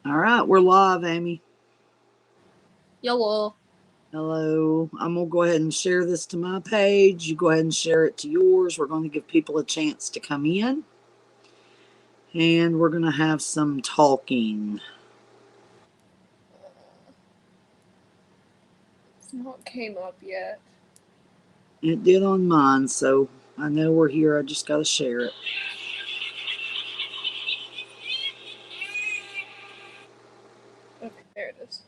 All right, we're live, Amy. Yellow. Hello. I'm going to go ahead and share this to my page. You go ahead and share it to yours. We're going to give people a chance to come in. And we're going to have some talking. It's not came up yet. It did on mine, so I know we're here. I just got to share it. Okay, there it is.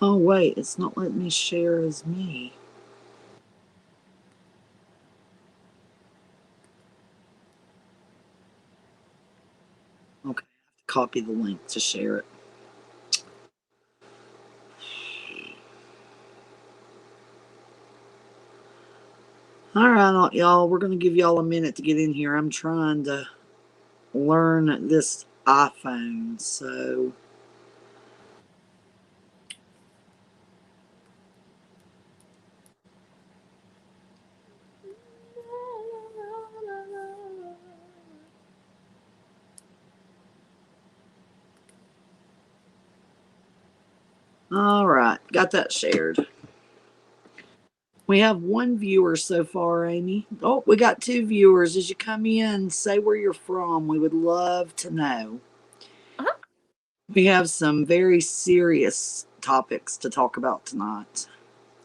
Oh, wait. It's not letting me share as me. Okay. I have to copy the link to share it. All right, y'all. We're going to give y'all a minute to get in here. I'm trying to learn this iPhone, so... All right, got that shared. We have one viewer so far, Amy. Oh, we got two viewers. As you come in, say where you're from. We would love to know. Uh-huh. We have some very serious topics to talk about tonight.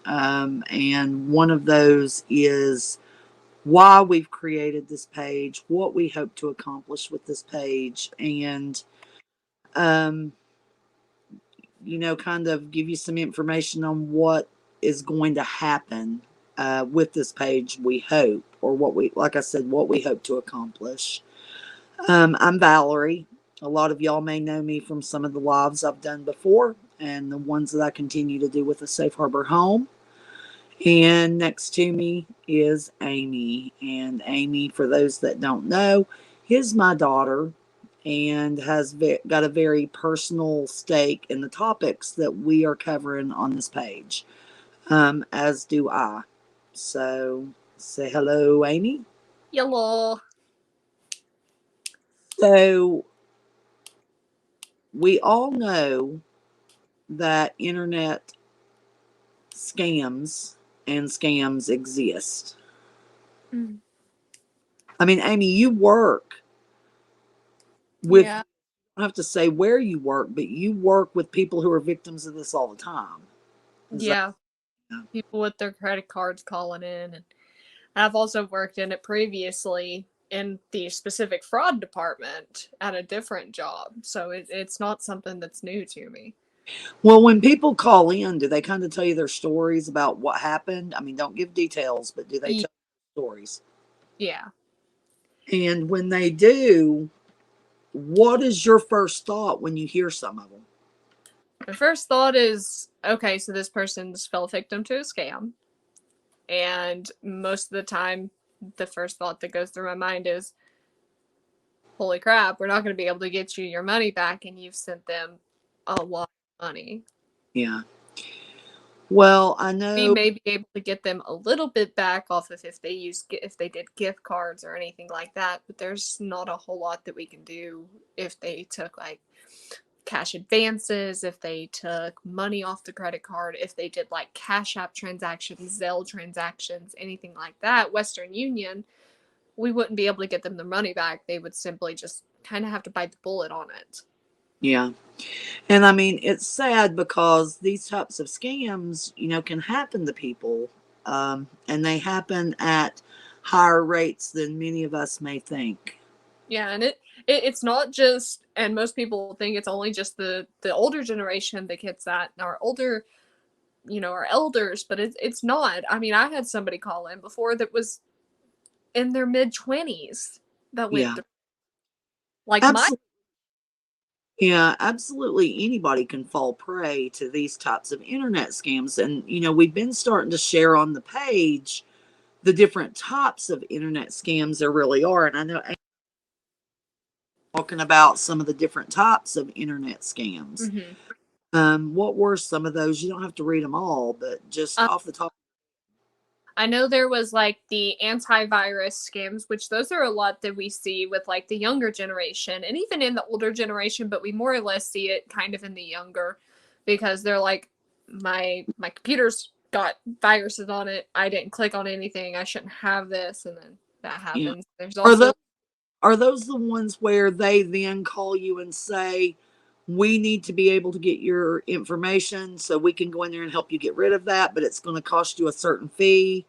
And one of those is why we've created this page, what we hope to accomplish with this page, and kind of give you some information on what is going to happen with this page, we hope, or like I said, what we hope to accomplish. I'm Valerie. A lot of y'all may know me from some of the lives I've done before and the ones that I continue to do with the Safe Harbor Home. And next to me is Amy. And Amy, for those that don't know, is my daughter and has got a very personal stake in the topics that we are covering on this page, as do I. So say hello, Amy. Yellow. So we all know that internet scams and scams exist. Mm. I mean, Amy, you work with, Yeah. I don't have to say where you work, but you work with people who are victims of this all the time. Yeah. Yeah. People with their credit cards calling in. And I've also worked in it previously in the specific fraud department at a different job. So it's not something that's new to me. Well, when people call in, do they kind of tell you their stories about what happened? I mean, don't give details, but do they tell stories? Yeah. And when they do, what is your first thought when you hear some of them? My first thought is, okay, so this person's fell victim to a scam. And most of the time, the first thought that goes through my mind is, holy crap, we're not going to be able to get you your money back, and you've sent them a lot of money. Yeah. Well, I We know. may be able to get them a little bit back off of if they did gift cards or anything like that, but there's not a whole lot that we can do if they took like cash advances, if they took money off the credit card, if they did like Cash App transactions, Zelle transactions, anything like that, Western Union, we wouldn't be able to get them their money back. They would simply just kind of have to bite the bullet on it. Yeah. And I mean, it's sad because these types of scams, can happen to people. And they happen at higher rates than many of us may think. Yeah, and it's not just, and most people think it's only just the older generation that gets that, our older, our elders, but it's not. I mean, I had somebody call in before that was in their mid-20s that went Yeah. through, like my. Absolutely. Yeah, absolutely. Anybody can fall prey to these types of internet scams. And, we've been starting to share on the page the different types of internet scams there really are. And I know Amy's talking about some of the different types of internet scams. Mm-hmm. What were some of those? You don't have to read them all, but just off the top. I know there was like the antivirus scams, which those are a lot that we see with like the younger generation and even in the older generation, but we more or less see it kind of in the younger because they're like, my computer's got viruses on it. I didn't click on anything. I shouldn't have this, and then that Yeah. happens. There's Are also those are those the ones where they then call you and say, we need to be able to get your information so we can go in there and help you get rid of that, but it's going to cost you a certain fee?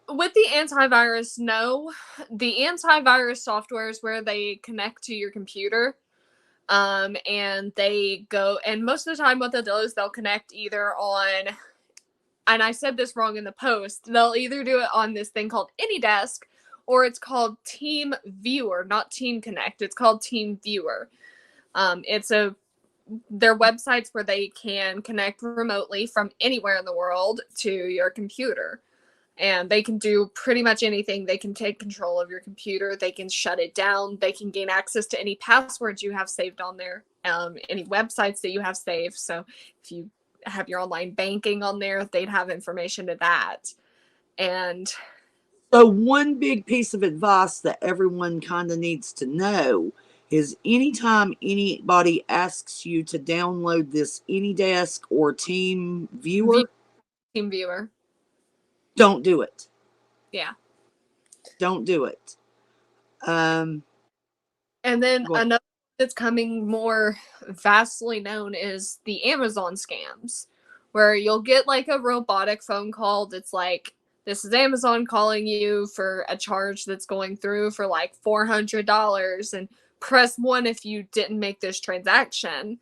with the antivirus, no. The antivirus software is where they connect to your computer. And they go, and most of the time, what they'll do is they'll connect either on, and I said this wrong in the post, they'll either do it on this thing called AnyDesk or it's called Team Viewer, not Team Connect. It's called Team Viewer. It's their websites where they can connect remotely from anywhere in the world to your computer. And they can do pretty much anything. They can take control of your computer. They can shut it down. They can gain access to any passwords you have saved on there, any websites that you have saved. So if you have your online banking on there, they'd have information to that. And So, one big piece of advice that everyone kind of needs to know is anytime anybody asks you to download this AnyDesk or Team Viewer, Team Viewer. don't do it. Yeah. Don't do it. And then another that's coming more vastly known is the Amazon scams, where you'll get like a robotic phone call that's like, this is Amazon calling you for a charge that's going through for like $400 and press 1 if you didn't make this transaction.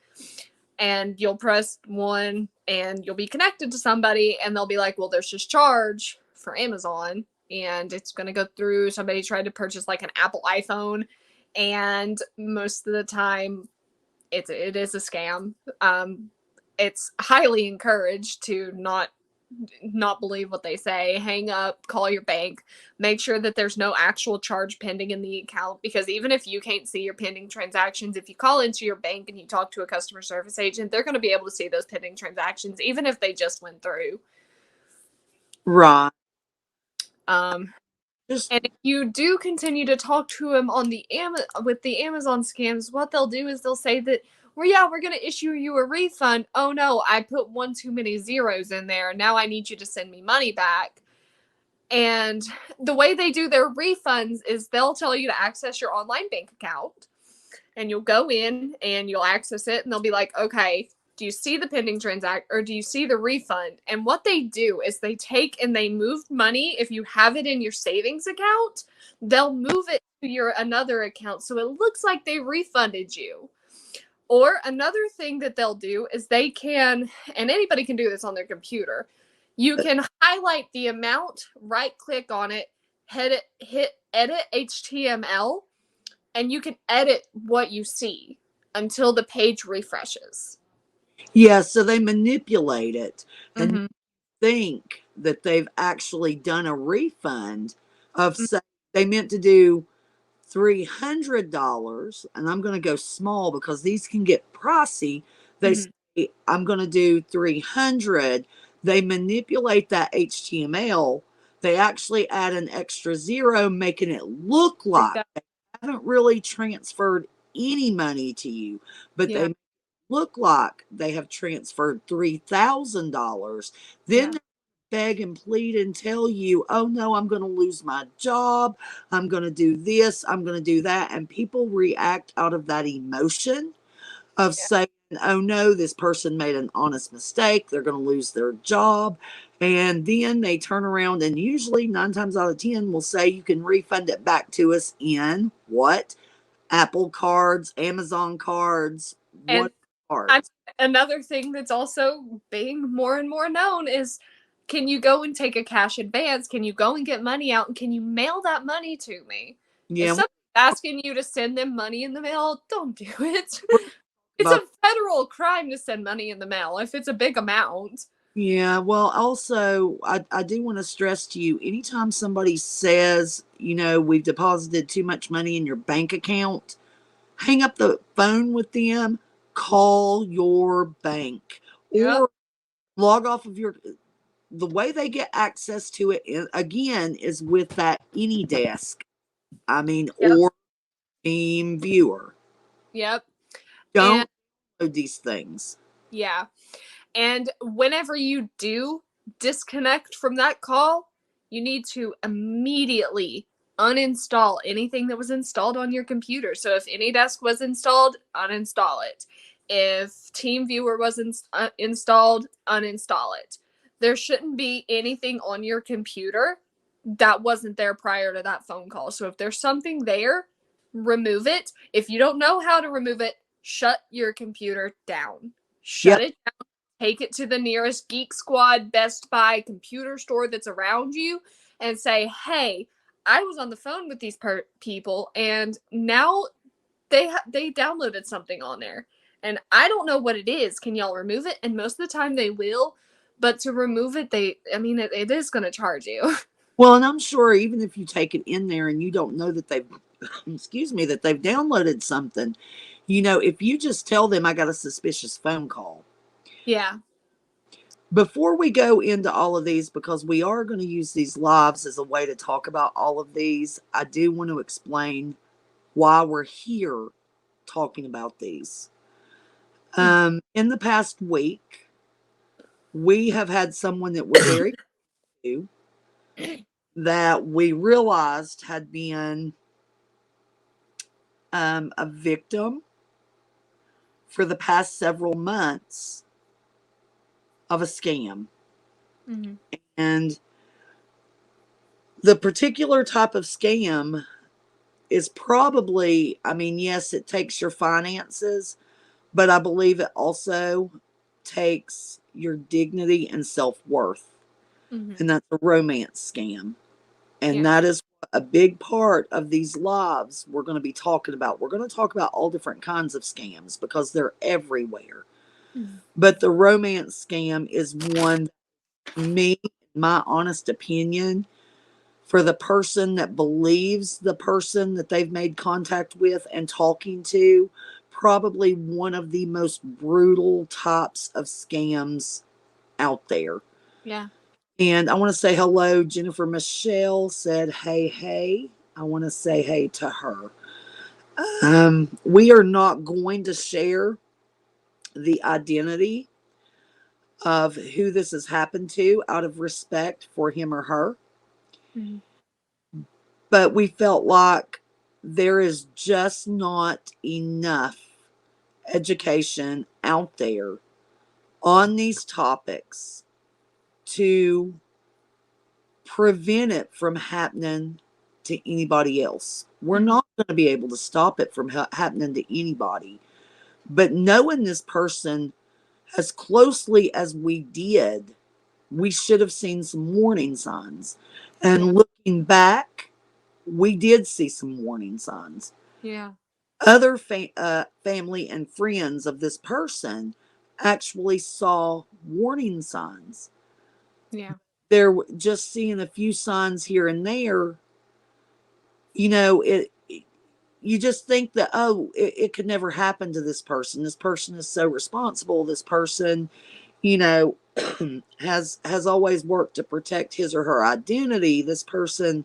And you'll press 1 and you'll be connected to somebody and they'll be like, well, there's this charge for Amazon and it's going to go through. Somebody tried to purchase like an Apple iPhone, and most of the time it is a scam. It's highly encouraged to not believe what they say. Hang up, call your bank, make sure that there's no actual charge pending in the account, because even if you can't see your pending transactions, if you call into your bank and you talk to a customer service agent, they're going to be able to see those pending transactions even if they just went through. Right. And if you do continue to talk to them on the with the Amazon scams, what they'll do is they'll say that, well, yeah, we're going to issue you a refund. Oh no, I put one too many zeros in there. Now I need you to send me money back. And the way they do their refunds is they'll tell you to access your online bank account, and you'll go in and you'll access it, and they'll be like, okay, do you see the pending transact or do you see the refund? And what they do is they take and they move money. If you have it in your savings account, they'll move it to your another account so it looks like they refunded you. Or another thing that they'll do is they can, and anybody can do this on their computer, you can highlight the amount, right click on it, hit edit HTML, and you can edit what you see until the page refreshes. Yeah, so they manipulate it and Mm-hmm. think that they've actually done a refund of, say, they meant to do $300, and I'm going to go small because these can get pricey. They say, I'm going to do 300. They manipulate that HTML. They actually add an extra zero, making it look like they haven't really transferred any money to you, but they look like they have transferred $3,000. Then they beg and plead and tell you, oh no, I'm going to lose my job. I'm going to do this. I'm going to do that. And people react out of that emotion of saying, oh no, this person made an honest mistake. They're going to lose their job. And then they turn around and usually 9 times out of 10 will say, you can refund it back to us in what? Apple cards, Amazon cards, And what cards? another thing that's also being more and more known is, can you go and take a cash advance? Can you go and get money out? And can you mail that money to me? If Yeah. somebody's asking you to send them money in the mail, don't do it. It's a But federal crime to send money in the mail if it's a big amount. yeah, well, also, I do want to stress to you, anytime somebody says, we've deposited too much money in your bank account, hang up the phone with them, call your bank, Yep. or log off of your the way they get access to it, again, is with that AnyDesk. I mean, Yep. or Team Viewer. Yep. And Don't do these things. yeah. And whenever you do disconnect from that call, you need to immediately uninstall anything that was installed on your computer. So if AnyDesk was installed, uninstall it. If TeamViewer was installed, uninstall it. There shouldn't be anything on your computer that wasn't there prior to that phone call. So if there's something there, remove it. If you don't know how to remove it, shut your computer down. Shut Yep. it, take it to the nearest Geek Squad, Best Buy computer store that's around you and say, hey, I was on the phone with these people and now they downloaded something on there and I don't know what it is. Can y'all remove it? And most of the time they will, but to remove it, it is going to charge you. Well, and I'm sure even if you take it in there and you don't know that they've, excuse me, that they've downloaded something, if you just tell them I got a suspicious phone call. Yeah. Before we go into all of these, because we are going to use these lives as a way to talk about all of these, I do want to explain why we're here talking about these. In the past week, we have had someone that we're very to that we realized had been a victim for the past several months of a scam. Mm-hmm. And the particular type of scam is probably, I mean, yes, it takes your finances, but I believe it also takes your dignity and self-worth. Mm-hmm. And that's a romance scam. And Yeah. that is a big part of these lives we're going to be talking about. We're going to talk about all different kinds of scams because they're everywhere. Mm-hmm. But the romance scam is one, me, my honest opinion, for the person that believes the person that they've made contact with and talking to, probably one of the most brutal types of scams out there. Yeah. And I want to say hello. Jennifer Michelle said, hey, hey. I want to say hey to her. We are not going to share the identity of who this has happened to out of respect for him or her. Mm-hmm. But we felt like there is just not enough education out there on these topics to prevent it from happening to anybody else. We're Mm-hmm. not going to be able to stop it from happening to anybody. But knowing this person as closely as we did, we should have seen some warning signs. Yeah. And looking back, we did see some warning signs. Yeah. Other family and friends of this person actually saw warning signs. Yeah. They're just seeing a few signs here and there. It you just think that, oh, it could never happen to this person. This person is so responsible. This person, you know, has always worked to protect his or her identity. This person,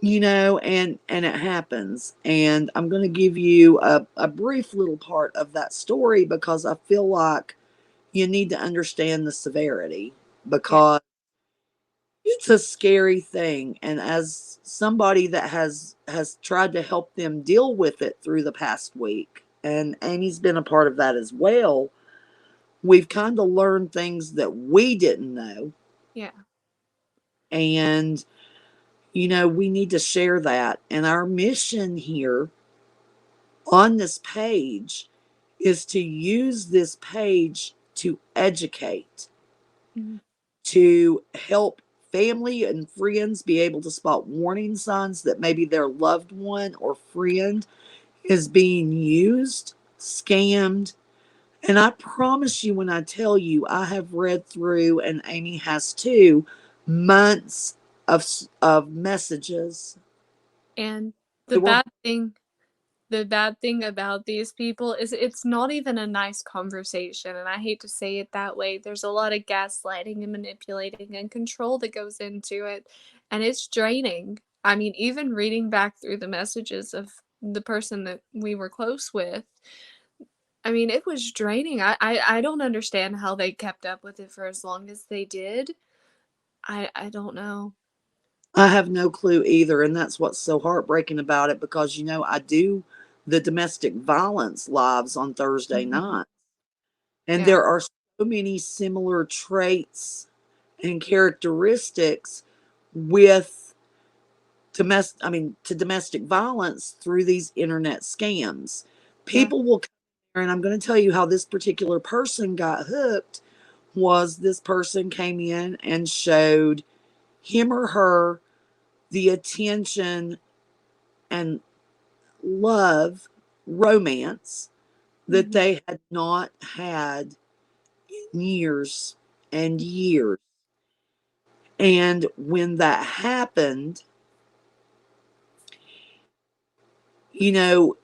and it happens. And I'm going to give you a brief little part of that story because I feel like you need to understand the severity Yeah. because it's a scary thing. And as somebody that has tried to help them deal with it through the past week, and Amy's been a part of that as well, we've kind of learned things that we didn't know. Yeah. And we need to share that. And our mission here on this page is to use this page to educate, Mm-hmm. to help family and friends be able to spot warning signs that maybe their loved one or friend is being used, scammed. And I promise you, when I tell you, I have read through, and Amy has too, months of messages. And the They were bad thing the bad thing about these people is it's not even a nice conversation, and I hate to say it that way. There's a lot of gaslighting and manipulating and control that goes into it, and it's draining. I mean, even reading back through the messages of the person that we were close with, I mean, it was draining. I don't understand how they kept up with it for as long as they did. I don't know. I have no clue either. And that's what's so heartbreaking about it because, I do the domestic violence lives on Thursday Mhm. night. And Yeah. there are so many similar traits and characteristics with domestic violence through these internet scams. Yeah. People will come here, and I'm going to tell you how this particular person got hooked. Was this person came in and showed him or her the attention and love, romance that Mhm. they had not had in years and years. And when that happened, you know,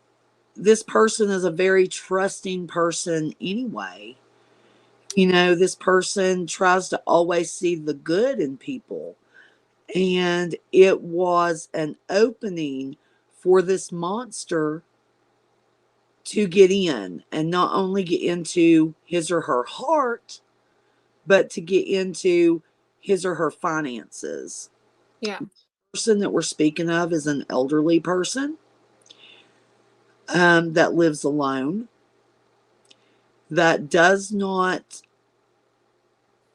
this person is a very trusting person anyway. This person tries to always see the good in people. And it was an opening for this monster to get in and not only get into his or her heart, but to get into his or her finances. Yeah. The person that we're speaking of is an elderly person that lives alone, that does not,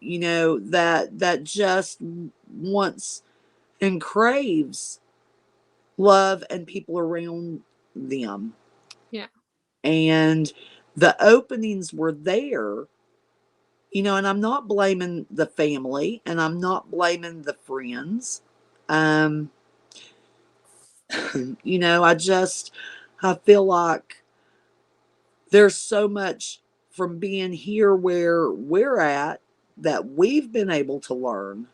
that just wants and craves love and people around them. Yeah. And the openings were there, and I'm not blaming the family and I'm not blaming the friends. Um, I feel like there's so much from being here where we're at that we've been able to learn.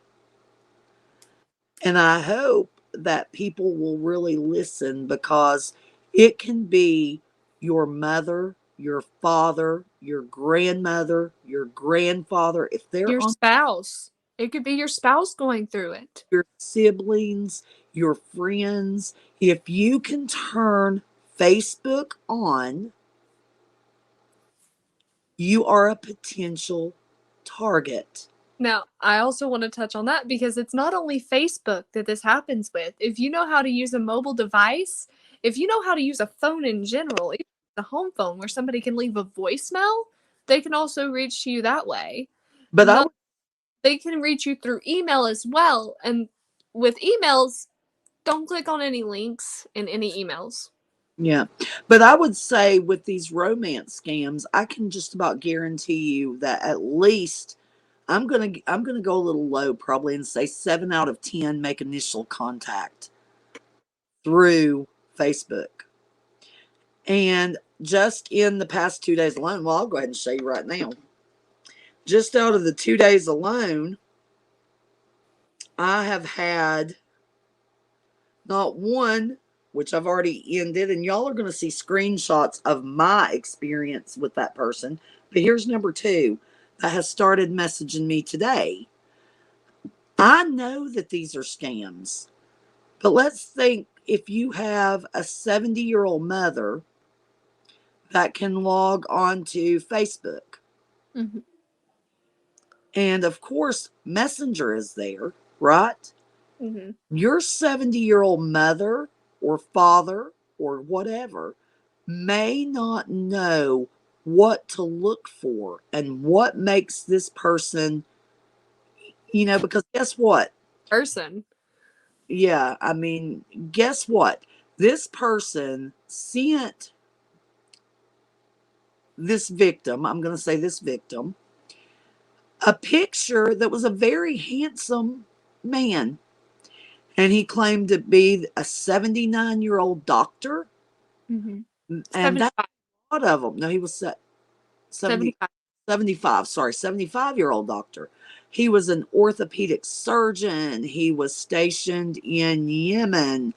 And I hope that people will really listen because it can be your mother, your father, your grandmother, your grandfather, if they're Your on spouse. It could be your spouse going through it. your siblings, your friends, if you can turn Facebook on, you are a potential target. Now, I also want to touch on that because it's not only Facebook that this happens with. If you know how to use a mobile device, if you know how to use a phone in general, even the home phone where somebody can leave a voicemail, they can also reach you that way. But I Not would, they can reach you through email as well. And with emails, don't click on any links in any emails. yeah, but I would say with these romance scams, I can just about guarantee you that at least I'm gonna go a little low probably and say 7 out of 10 make initial contact through Facebook. And just in the past 2 days alone, well, I'll go ahead and show you right now. Just out of the 2 days alone, I have had not one, which I've already ended, and y'all are going to see screenshots of my experience with that person. But here's number two that has started messaging me today. I know that these are scams, but let's think if you have a 70-year-old mother that can log on to Facebook. Mm-hmm. And of course, Messenger is there, right? Mm-hmm. Your 70-year-old mother or father or whatever may not know what to look for and what makes this person, because guess what? Person. Yeah, guess what? This person sent this victim, I'm going to say this victim, a picture that was a very handsome man. And he claimed to be a 79-year-old doctor. Mm-hmm. And that's 75. a lot of them. No, he was 70, 75. 75, sorry, 75-year-old doctor. He was an orthopedic surgeon. He was stationed in Yemen.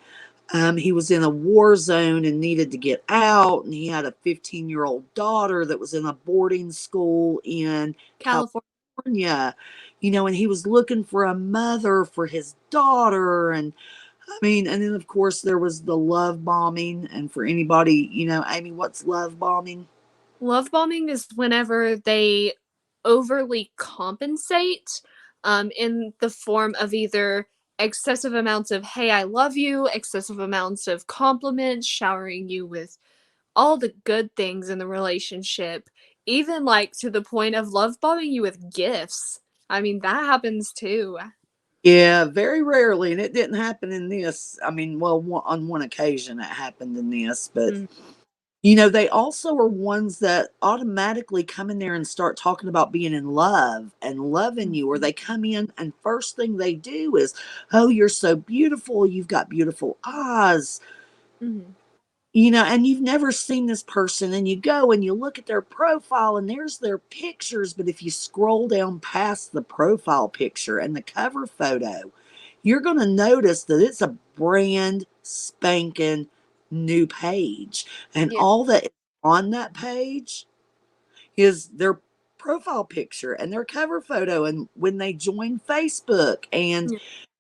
He was in a war zone and needed to get out, and he had a 15-year-old daughter that was in a boarding school in California. California, and he was looking for a mother for his daughter. And I mean, and then of course there was the love bombing. And for anybody, Amy, what's love bombing? Love bombing is whenever they overly compensate in the form of either excessive amounts of, hey, I love you, excessive amounts of compliments, showering you with all the good things in the relationship, even like to the point of love bombing you with gifts. I mean, that happens too. Yeah, very rarely. And it didn't happen in this. I mean, well, on one occasion it happened in this, but Mm, they also are ones that automatically come in there and start talking about being in love and loving you, or they come in and first thing they do is, oh, you're so beautiful. You've got beautiful eyes. mm, And you've never seen this person, and you go and you look at their profile and there's their pictures. But if you scroll down past the profile picture and the cover photo, you're going to notice that it's a brand spanking new page. And yeah, all that is on that page is their profile picture and their cover photo. And when they join Facebook, and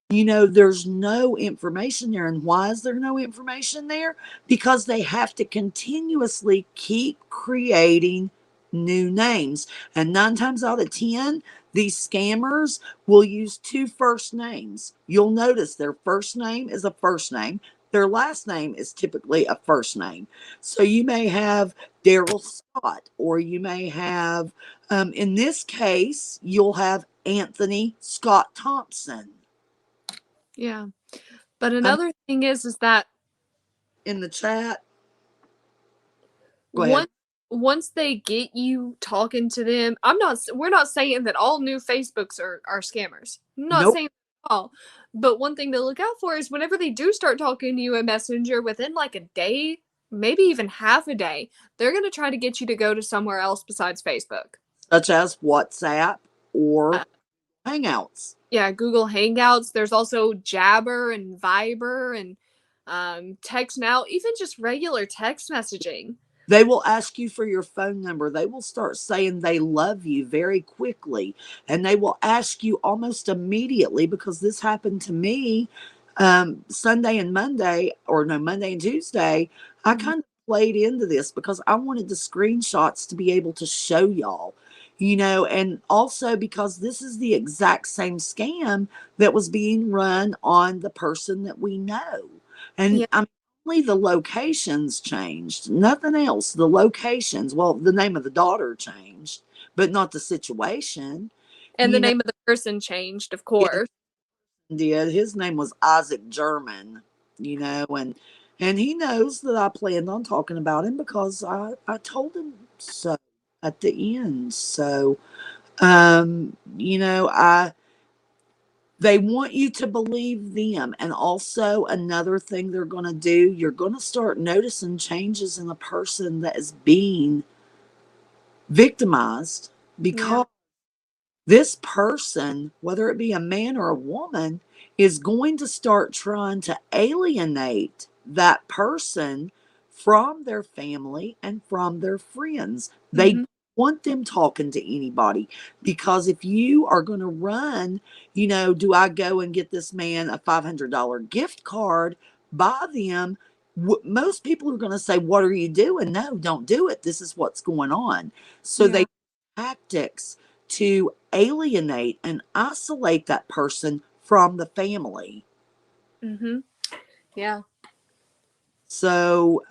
yeah, there's no information there. And why is there no information there? Because they have to continuously keep creating new names. And 9 times out of 10, these scammers will use two first names. You'll notice their first name is a first name. Their last name is typically a first name. So you may have Daryl Scott, or you may have, in this case, you'll have Anthony Scott Thompson. yeah. But I'm another thing is that in the chat. Go ahead. once once they get you talking to them, we're not saying that all new Facebooks are scammers. I'm not Nope. saying that at all. But one thing to look out for is whenever they do start talking to you in Messenger within like a day, maybe even half a day, they're going to try to get you to go to somewhere else besides Facebook. Such as WhatsApp or Uh, Hangouts. yeah, Google Hangouts. There's also Jabber and Viber and Text Now, even just regular text messaging. They will ask you for your phone number. They will start saying they love you very quickly. And they will ask you almost immediately, because this happened to me Sunday and Monday, or no, Monday and Tuesday. I Mm-hmm. kind of played into this because I wanted the screenshots to be able to show y'all. And also because this is the exact same scam that was being run on the person that we know. And Yeah. I'm only the locations changed, nothing else. The locations, well, the name of the daughter changed, but not the situation. And the You know, name of the person changed, of it course. did. His name was Isaac German, and he knows that I planned on talking about him because I told him so at the end. So, I they want you to believe them. And also, another thing they're going to do, you're going to start noticing changes in the person that is being victimized, Yeah. because this person, whether it be a man or a woman, is going to start trying to alienate that person from their family and from their friends. They Mhm. want them talking to anybody, because if you are going to run, do I go and get this man a $500 gift card, buy them? Most people are going to say, what are you doing? No, don't do it. This is what's going on. So Yeah. they tactics to alienate and isolate that person from the family. Mhm. Yeah. So,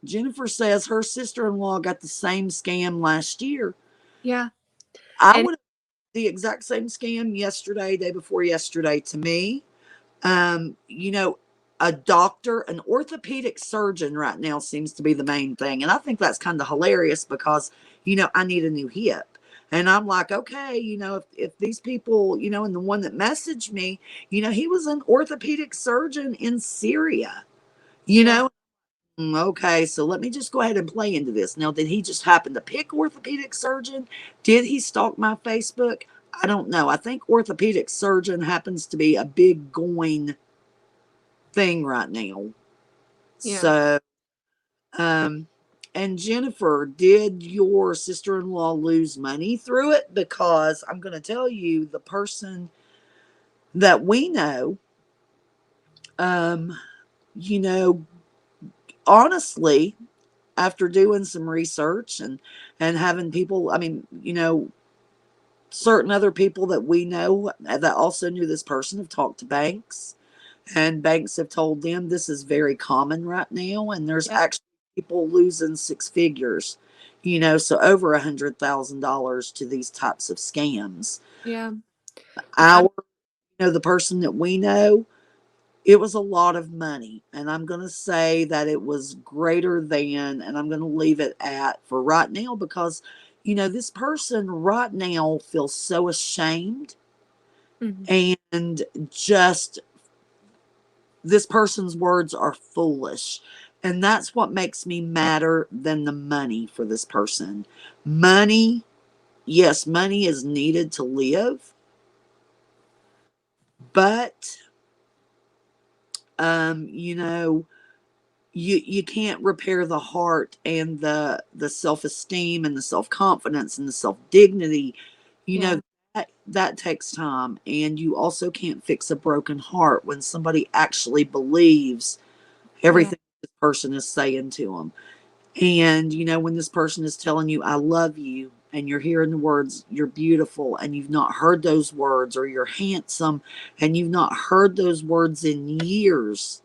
Jennifer says her sister in law got the same scam last year. Yeah. I And would have the exact same scam yesterday, day before yesterday to me. Um, you know, a doctor, an orthopedic surgeon right now seems to be the main thing. And I think that's kind of hilarious because, I need a new hip. And I'm like, okay, if these people, and the one that messaged me, he was an orthopedic surgeon in Syria, you yeah. know. Okay, so let me just go ahead and play into this. Now, did he just happen to pick orthopedic surgeon? Did he stalk my Facebook? I don't know. I think orthopedic surgeon happens to be a big going thing right now. Yeah. So, um, and Jennifer, did your sister in law lose money through it? Because I'm going to tell you, the person that we know, um, you know, honestly, after doing some research and having people, I mean, certain other people that we know that also knew this person have talked to banks, and banks have told them this is very common right now, and there's Yeah. actually people losing six figures, so over $100,000 to these types of scams. Yeah. Our, I'm the person that we know, it was a lot of money, and I'm going to say that it was greater than, and I'm going to leave it at for right now, because this person right now feels so ashamed, mhm. and just, this person's words are foolish. And that's what makes me madder than the money for this person. Money, yes, money is needed to live, but um, you know, you can't repair the heart and the self-esteem and the self-confidence and the self-dignity. You Yeah. know, that takes time. And you also can't fix a broken heart when somebody actually believes Yeah. everything this person is saying to them. And, when this person is telling you, I love you, and you're hearing the words, you're beautiful, and you've not heard those words, or you're handsome, and you've not heard those words in years.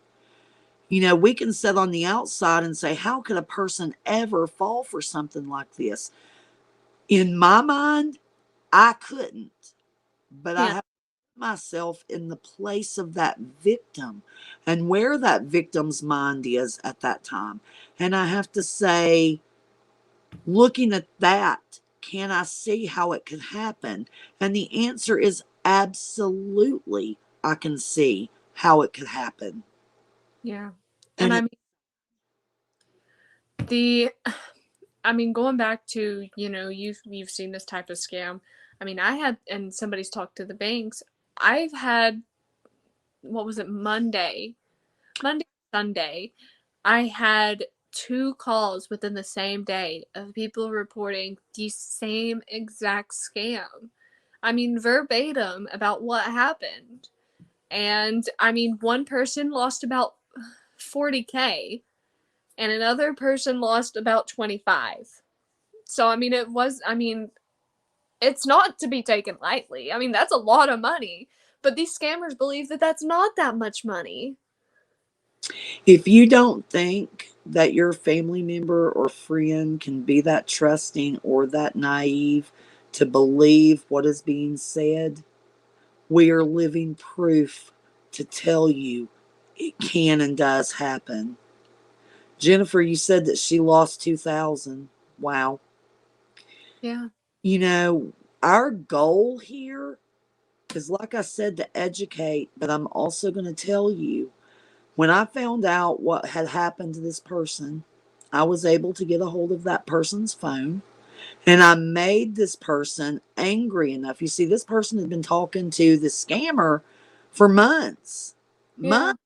We can sit on the outside and say, how could a person ever fall for something like this? In my mind, I couldn't, but I Yeah. have put myself in the place of that victim and where that victim's mind is at that time. And I have to say, looking at that, can I see how it could happen? And the answer is absolutely, I can see how it could happen. Yeah. And And I it, mean the I mean going back to, you've seen this type of scam. I mean, I had and somebody's talked to the banks. I've had, what was it, Monday, Sunday, I had two calls within the same day of people reporting the same exact scam. I mean, verbatim about what happened. And I mean, one person lost about 40K and another person lost about 25. So, I mean, it's not to be taken lightly. I mean, that's a lot of money. But these scammers believe that that's not that much money. if you don't think that your family member or friend can be that trusting or that naive to believe what is being said, we are living proof to tell you it can and does happen. Jennifer, you said that she lost 2,000. Wow. Yeah. You know, our goal here is, like I said, to educate, but I'm also going to tell you, when I found out what had happened to this person, I was able to get a hold of that person's phone, and I made this person angry enough. You see, this person had been talking to the scammer for months, Yeah. months,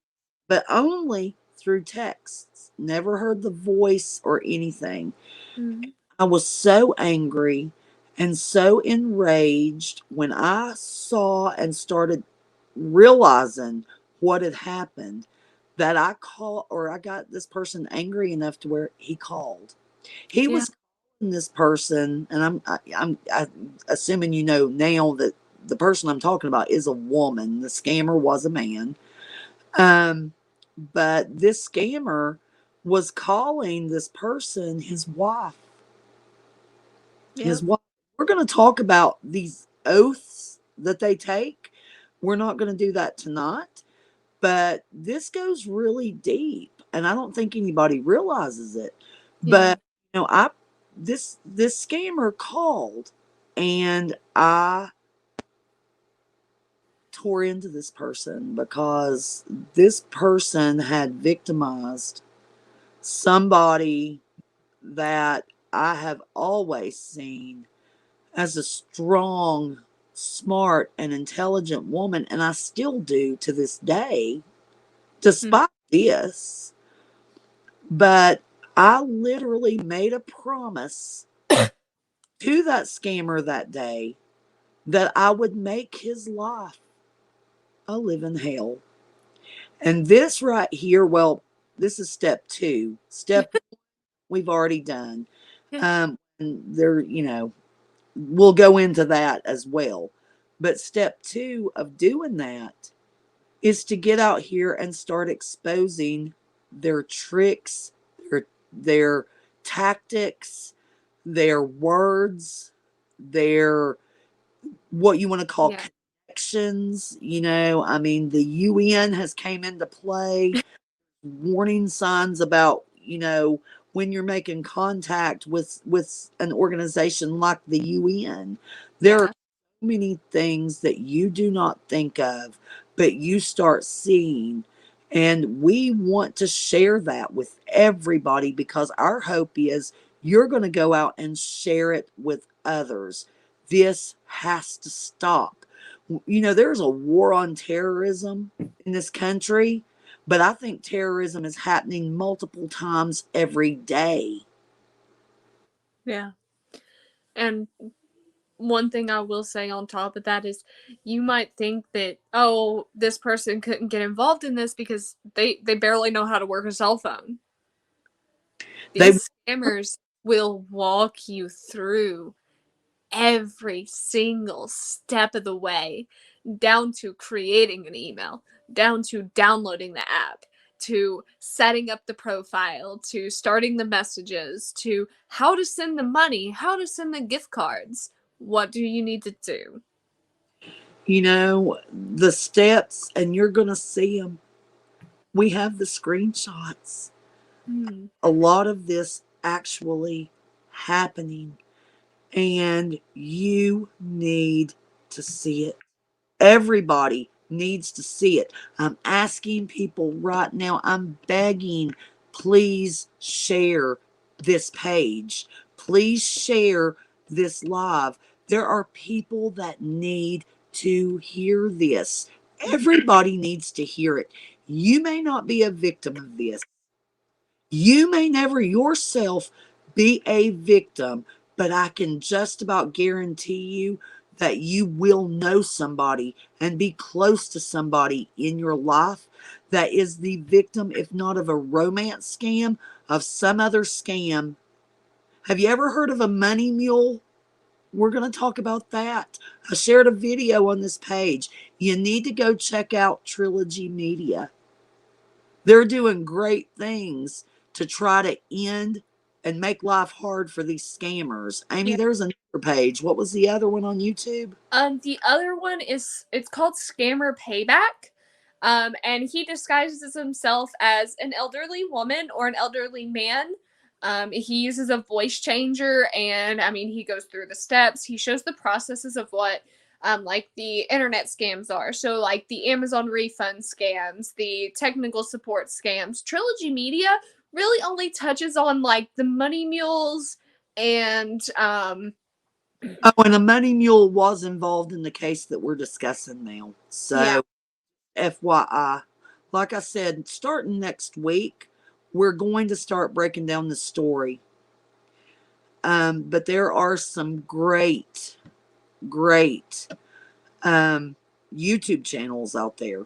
but only through texts. Never heard the voice or anything. Mm. I was so angry and so enraged when I saw and started realizing what had happened, that I got this person angry enough to where he called. He Yeah. was calling this person, and I'm assuming now that the person I'm talking about is a woman. The scammer was a man. Um, but this scammer was calling this person his wife. His Yep. wife. We're going to talk about these oaths that they take. We're not going to do that tonight, but this goes really deep, and I don't think anybody realizes it. Yeah. But I this scammer called, and I tore into this person because this person had victimized somebody that I have always seen as a strong, smart, and intelligent woman, and I still do to this day. despite this. But I literally made a promise to that scammer that day that I would make his life a living hell. And this right here, well, this is step two. Step we've already done. And there, we'll go into that as well. But step two of doing that is to get out here and start exposing their tricks, their tactics, their words, their what you want to call Yeah. connections. I mean, the UN has came into play, warning signs about, when you're making contact with an organization like the UN. There are Yeah. many things that you do not think of, but you start seeing. And we want to share that with everybody because our hope is you're going to go out and share it with others. This has to stop. There's a war on terrorism in this country, but I think terrorism is happening multiple times every day. Yeah. And one thing I will say on top of that is you might think that, oh, this person couldn't get involved in this because they barely know how to work a cell phone. They These scammers will walk you through every single step of the way, down to creating an email, down to downloading the app, to setting up the profile, to starting the messages, to how to send the money, how to send the gift cards. What do you need to do? the steps, and you're going to see them. We have the screenshots. Hmm. A lot of this actually happening, and you need to see it. Everybody needs to see it. I'm asking people right now, I'm begging, please share this page. Please share this live. There are people that need to hear this. Everybody needs to hear it. You may not be a victim of this. You may never yourself be a victim, but I can just about guarantee you that you will know somebody and be close to somebody in your life that is the victim, if not of a romance scam, of some other scam. Have you ever heard of a money mule? We're going to talk about that. I shared a video on this page. You need to go check out Trilogy Media. They're doing great things to try to end and make life hard for these scammers. Amy, Yeah. there's another page. What was the other one on YouTube? The other one is it's called Scammer Payback. And he disguises himself as an elderly woman or an elderly man. He uses a voice changer, and I mean, he goes through the steps. He shows the processes of what, like the internet scams are. So, like the Amazon refund scams, the technical support scams. Trilogy Media really only touches on like the money mules and Oh, and a money mule was involved in the case that we're discussing now. yeah, So, FYI, like I said, starting next week, we're going to start breaking down the story. But there are some great YouTube channels out there.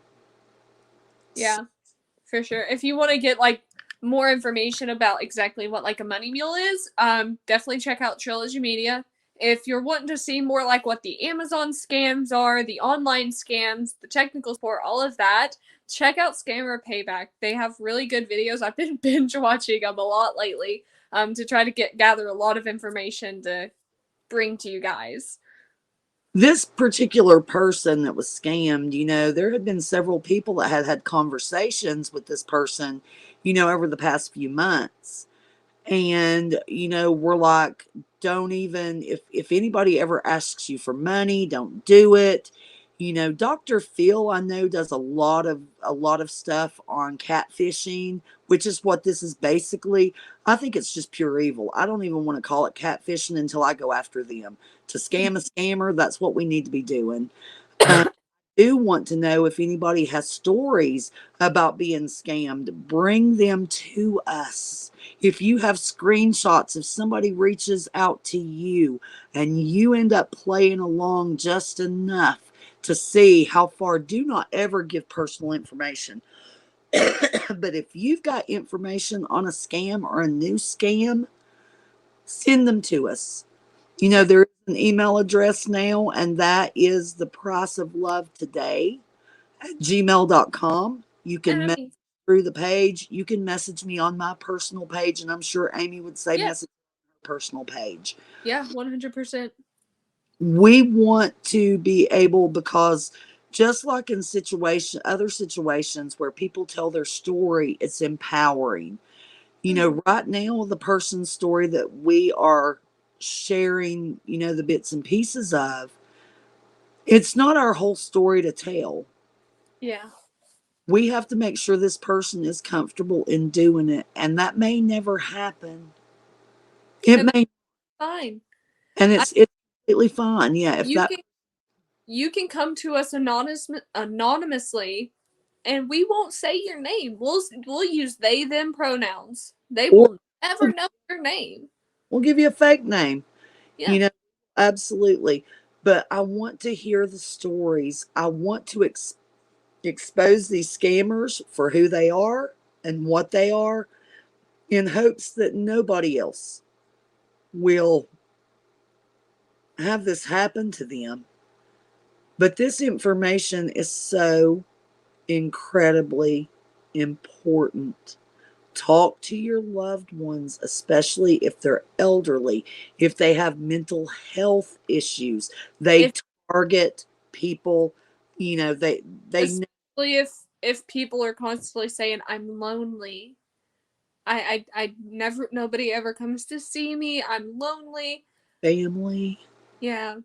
yeah. For sure. If you want to get like more information about exactly what like a money mule is, definitely check out Trilogy Media. If you're wanting to see more like what the Amazon scams are, the online scams, the technical support, all of that, check out Scammer Payback. They have really good videos. I've been binge watching them a lot lately, to try to gather a lot of information to bring to you guys. This particular person that was scammed, there had been several people that had had conversations with this person, over the past few months. And, we're like, don't even, if anybody ever asks you for money, don't do it. Dr. Phil, I know, does a lot of stuff on catfishing, which is what this is basically. I think it's just pure evil. I don't even want to call it catfishing until I go after them. To scam a scammer, that's what we need to be doing. do want to know if anybody has stories about being scammed, bring them to us. If you have screenshots, if somebody reaches out to you and you end up playing along just enough to see how far, do not ever give personal information. But if you've got information on a scam or a new scam, send them to us. You know, Yeah. there is an email address now, and that is the price of love today at gmail.com. You And can I message mean, through the page. You can message me on my personal page, and I'm sure Amy would say yeah, message on her personal page. yeah, 100%. We want to be able, because just like in other situations where people tell their story, it's empowering. You Hmm. know, right now, the person's story that we are sharing, you know, the bits and pieces of, it's not our whole story to tell. Yeah. We have to make sure this person is comfortable in doing it, and that may never happen. It And that's may, fine. and I, it's completely fine. Yeah, if you that can you can come to us anonymously, and we won't say your name. We'll use they them pronouns. They or will never know your name. we'll give you a fake name, Yeah. you know, absolutely. But I want to hear the stories. I want to expose these scammers for who they are and what they are, in hopes that nobody else will have this happen to them. But this information is so incredibly important. Talk to your loved ones, especially if they're elderly, if they have mental health issues. They If target people, you know, they know especially if people are constantly saying I'm lonely. I never nobody ever comes to see me. I'm lonely. family. Yeah.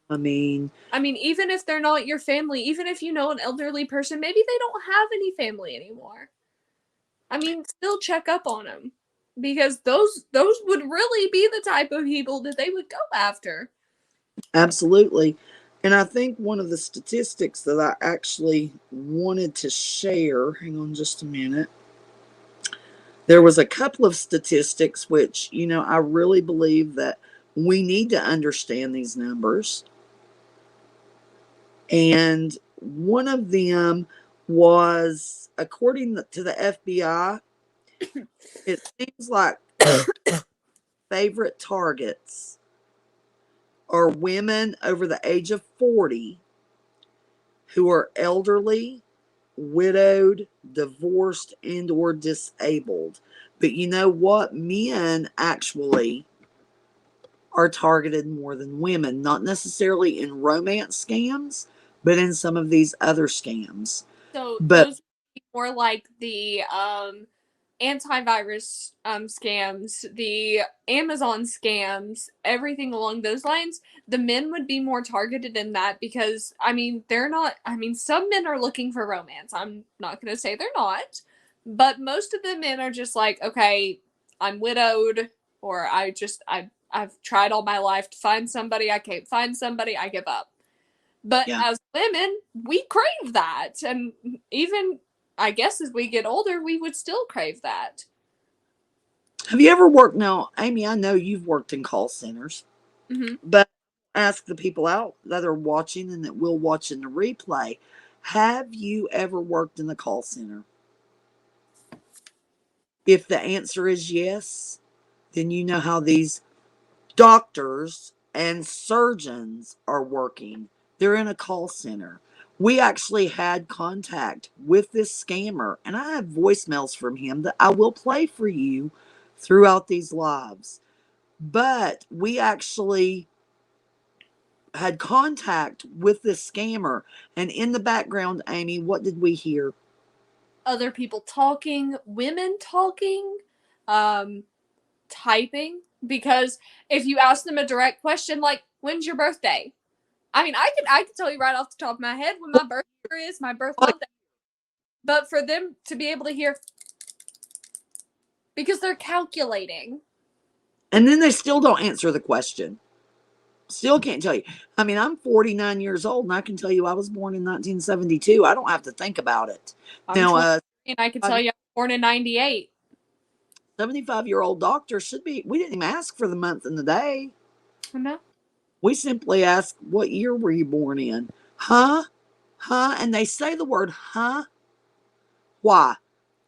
I mean, I mean, even if they're not your family, even if you know an elderly person, maybe they don't have any family anymore. I mean, still check up on them because those would really be the type of people that they would go after. absolutely. And I think one of the statistics that I actually wanted to share, hang on just a minute. There was a couple of statistics which, you know, I really believe that we need to understand these numbers. And one of them was, according to the FBI, it seems like favorite targets are women over the age of 40 who are elderly, widowed, divorced, and or disabled. But you know what? Men actually are targeted more than women, not necessarily in romance scams, but in some of these other scams. So But those would be more like the antivirus scams, the Amazon scams, everything along those lines. The men would be more targeted in that because I mean they're not. I mean some men are looking for romance. I'm not gonna say they're not, but most of the men are just like, okay, I'm widowed, or I've tried all my life to find somebody. I can't find somebody. I give up. But yeah. as women, we crave that. And even, I guess, as we get older, we would still crave that. Have you ever worked? Now, Amy, I know you've worked in call centers, Hmm. but ask the people out that are watching and that will watch in the replay. Have you ever worked in the call center? If the answer is yes, then you know how these doctors and surgeons are working. They're in a call center. We actually had contact with this scammer, and I have voicemails from him that I will play for you throughout these lives. But we actually had contact with this scammer, and in the background, Amy, what did we hear? Other people talking, women talking, um, typing. Because if you ask them a direct question like, when's your birthday? I mean, I could tell you right off the top of my head when my birthday is, my birth month. But for them to be able to hear, because they're calculating. And then they still don't answer the question. Still can't tell you. I mean, I'm 49 years old and I can tell you I was born in 1972. I don't have to think about it. I'm Now, 20 and I can tell you I was born in 98. 75-year-old doctor should be, we didn't even ask for the month and the day. No. We simply ask, what year were you born in? Huh? Huh? And they say the word huh. Why?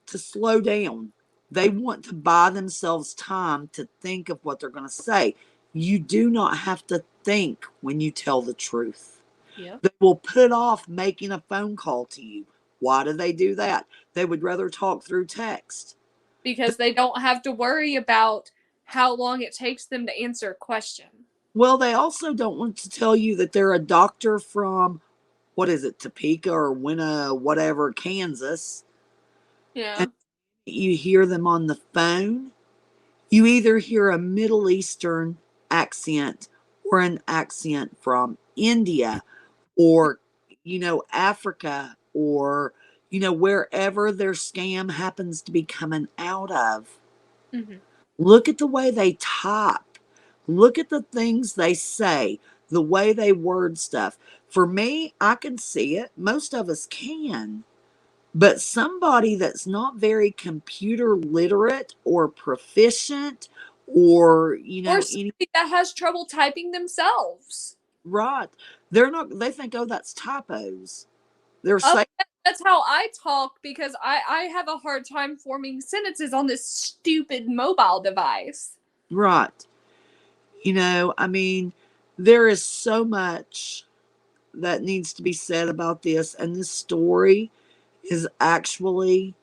To slow down. They want to buy themselves time to think of what they're going to say. You do not have to think when you tell the truth. Yep. They will put off making a phone call to you. Why do they do that? They would rather talk through text. Because they don't have to worry about how long it takes them to answer a question. Well, they also don't want to tell you that they're a doctor from, what is it, Topeka or Winna, whatever, Kansas. Yeah. And you hear them on the phone. You either hear a Middle Eastern accent or an accent from India or, Africa or, wherever their scam happens to be coming out of. Mm-hmm. Look at the way they type. Look at the things they say, the way they word stuff. For me, I can see it. Most of us can. But somebody that's not very computer literate or proficient or, Or any somebody that has trouble typing themselves. right, they're not, they think, oh, that's typos. They're Oh, saying, that's how I talk because I have a hard time forming sentences on this stupid mobile device. right. I mean, there is so much that needs to be said about this. And this story is actually,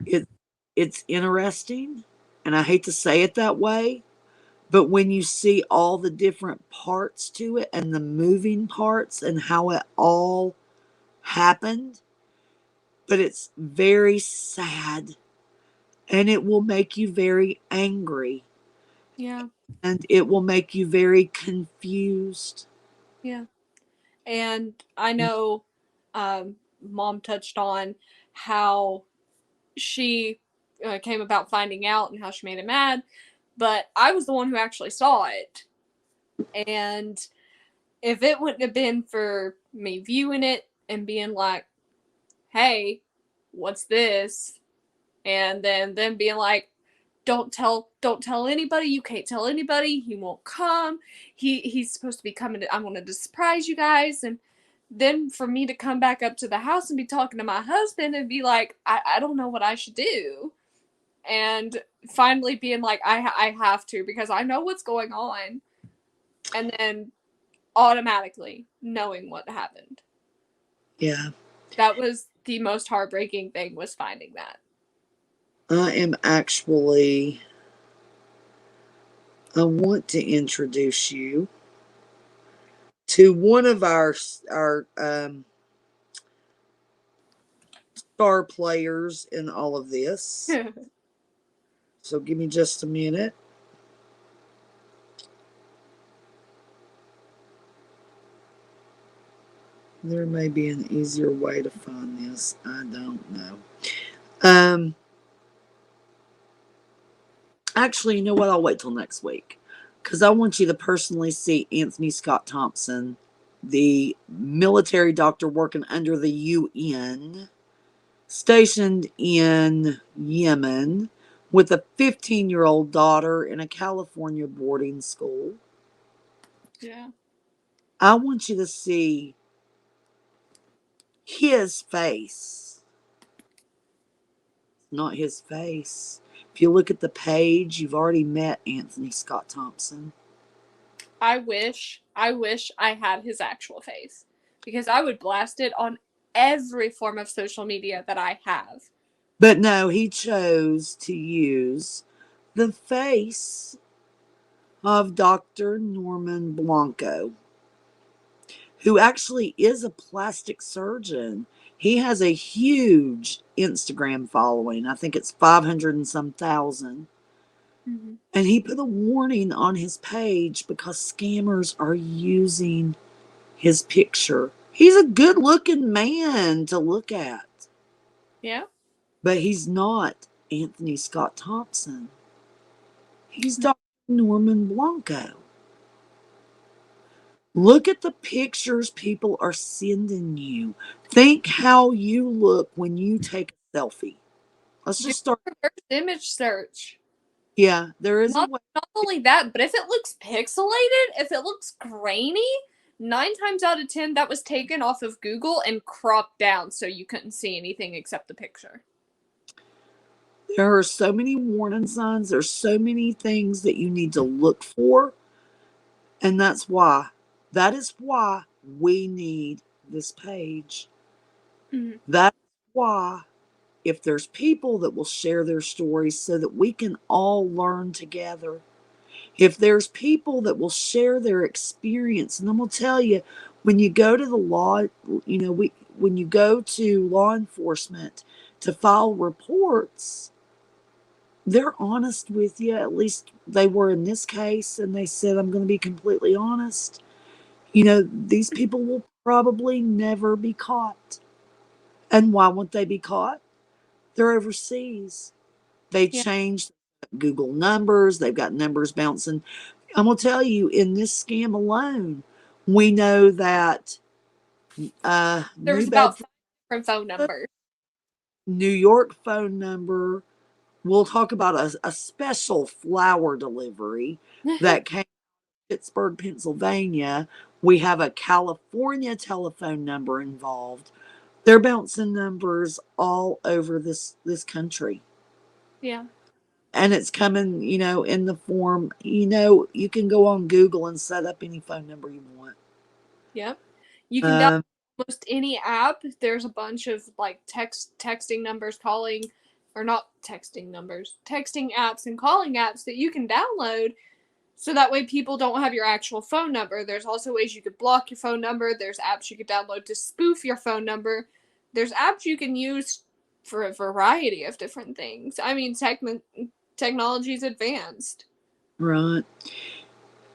it, it's interesting. And I hate to say it that way. But when you see all the different parts to it and the moving parts and how it all happened, but it's very sad and it will make you very angry Yeah. and it will make you very confused. Yeah. And I know mom touched on how she came about finding out and how she made it mad, but I was the one who actually saw it. And if it wouldn't have been for me viewing it and being like, hey, what's this? And then them being like, don't tell anybody, you can't tell anybody, he won't come. He's supposed to be coming I wanted to surprise you guys. And then for me to come back up to the house and be talking to my husband and be like, I don't know what I should do. And finally being like, I have to because I know what's going on. And then automatically knowing what happened. Yeah. That was the most heartbreaking thing, was finding that. I am actually, I want to introduce you to one of our star players in all of this. So give me just a minute. There may be an easier way to find this. I don't know. Um, Actually, you know what? I'll wait till next week because I want you to personally see Anthony Scott Thompson, the military doctor working under the UN, stationed in Yemen with a 15-year-old daughter in a California boarding school. Yeah. I want you to see his face, not his face. If you look at the page, you've already met Anthony Scott Thompson. I wish I had his actual face because I would blast it on every form of social media that I have. But no, he chose to use the face of Dr. Norman Blanco, who actually is a plastic surgeon. He has a huge Instagram following. I think it's 500 and some thousand. Mm-hmm. And he put a warning on his page because scammers are using his picture. He's a good looking man to look at, Yeah. but he's not Anthony Scott Thompson. He's Dr. Norman Blanco. Look at the pictures people are sending you. Think how you look when you take a selfie. Let's Do just start. reverse image search. Yeah, there is a Not way. not only that, but if it looks pixelated, if it looks grainy, 9 times out of 10 that was taken off of Google and cropped down so you couldn't see anything except the picture. There are so many warning signs. There's so many things that you need to look for. And that is why we need this page. Mm-hmm. That's why if there's people that will share their stories so that we can all learn together, if there's people that will share their experience, and I'm going to tell you, when you go to the law, when you go to law enforcement to file reports, they're honest with you. At least they were in this case, and they said, I'm going to be completely honest. These people will probably never be caught. And why won't they be caught? They're overseas. They Yeah. changed Google numbers. They've got numbers bouncing. I'm going to tell you, in this scam alone, we know that There was New about Bedford, 5 different phone numbers. New York phone number. We'll talk about a special flower delivery that came to Pittsburgh, Pennsylvania. We have a California telephone number involved. They're bouncing numbers all over this country. Yeah. And it's coming, in the form, you can go on Google and set up any phone number you want. Yep. You can download Um, almost any app. There's a bunch of like texting numbers, calling, or not texting numbers, texting apps and calling apps that you can download so that way people don't have your actual phone number. There's also ways you could block your phone number. There's apps you could download to spoof your phone number. There's apps you can use for a variety of different things. I mean, technology's advanced. right.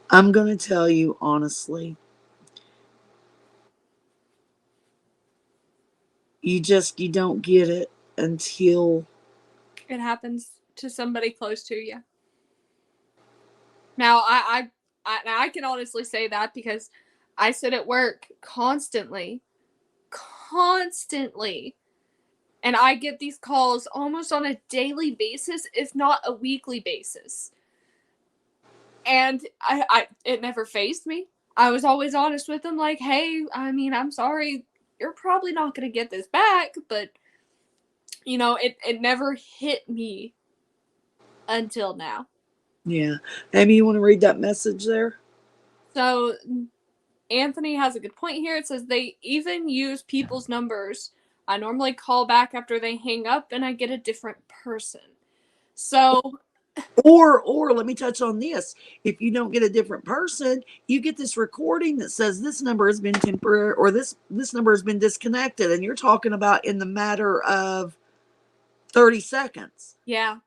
I'm going to tell you honestly, you don't get it until It happens to somebody close to you. Now, I can honestly say that because I sit at work constantly, and I get these calls almost on a daily basis, if not a weekly basis. And it never fazed me. I was always honest with them, like, hey, I mean, I'm sorry, you're probably not gonna get this back, but it never hit me until now. yeah. Amy, you want to read that message there? So Anthony has a good point here. It says they even use people's numbers. I normally call back after they hang up and I get a different person. So, Or let me touch on this. If you don't get a different person, you get this recording that says this number has been temporary, or this number has been disconnected, and you're talking about in the matter of 30 seconds. yeah.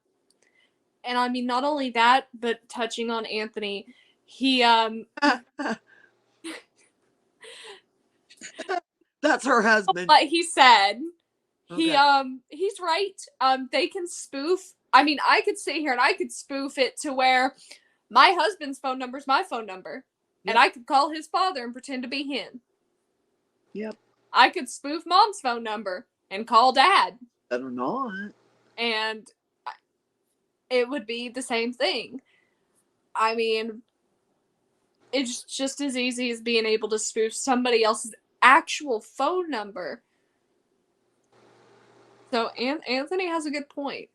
And I mean, not only that, but touching on Anthony, he, That's her husband. what he said, Okay. he's right. They can spoof. I mean, I could sit here and I could spoof it to where my husband's phone number is my phone number. And Yep. I could call his father and pretend to be him. Yep. I could spoof mom's phone number and call dad. Better not. And it would be the same thing. I mean, it's just as easy as being able to spoof somebody else's actual phone number. So Anthony has a good point.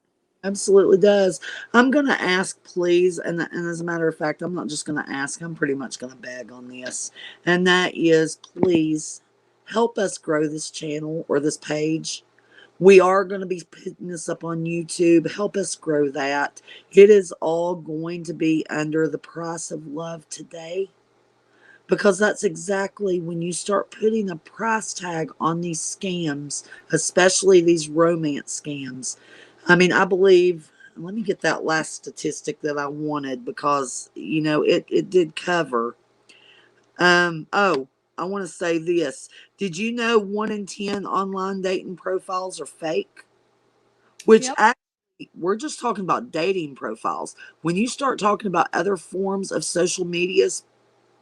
Absolutely does. I'm going to ask, please, and as a matter of fact, I'm not just going to ask, I'm pretty much going to beg on this. And that is, please help us grow this channel or this page. We are going to be putting this up on YouTube. Help us grow that. It is all going to be under the price of love today. Because that's exactly when you start putting a price tag on these scams, especially these romance scams. I mean, I believe, let me get that last statistic that I wanted because, it did cover. Oh, I want to say this. Did you know 1 in 10 online dating profiles are fake? Which Yep. actually, we're just talking about dating profiles. When you start talking about other forms of social medias,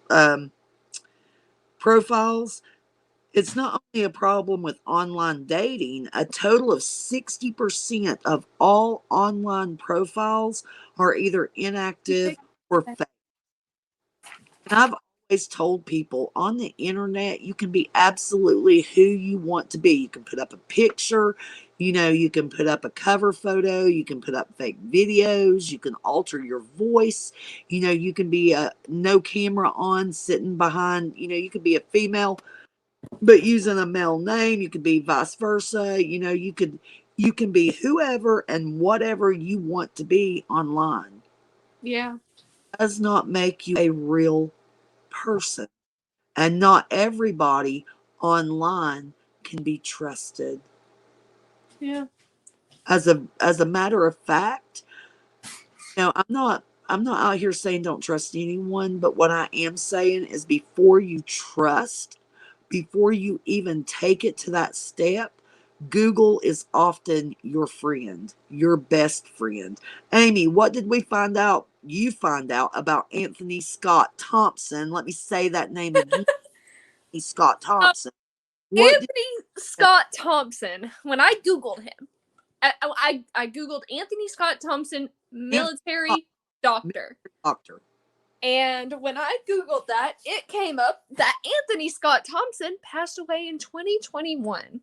um, profiles. It's not only a problem with online dating, a total of 60% of all online profiles are either inactive or fake. And I've always told people on the internet, you can be absolutely who you want to be. You can put up a picture, you can put up a cover photo, you can put up fake videos, you can alter your voice, you can be a no camera on sitting behind, you could be a female but using a male name. You could be vice versa. You can be whoever and whatever you want to be online. Yeah. Does not make you a real person. And not everybody online can be trusted. Yeah. As a matter of fact, I'm not out here saying don't trust anyone, but what I am saying is before you even take it to that step, Google is often your friend, your best friend. Amy, what did we find out? You find out about Anthony Scott Thompson. Let me say that name again. Scott Thompson. What did Anthony Scott Thompson, when I Googled him, I Googled Anthony Scott Thompson, Anthony Scott, military doctor. doctor? And when I Googled that, it came up that Anthony Scott Thompson passed away in 2021.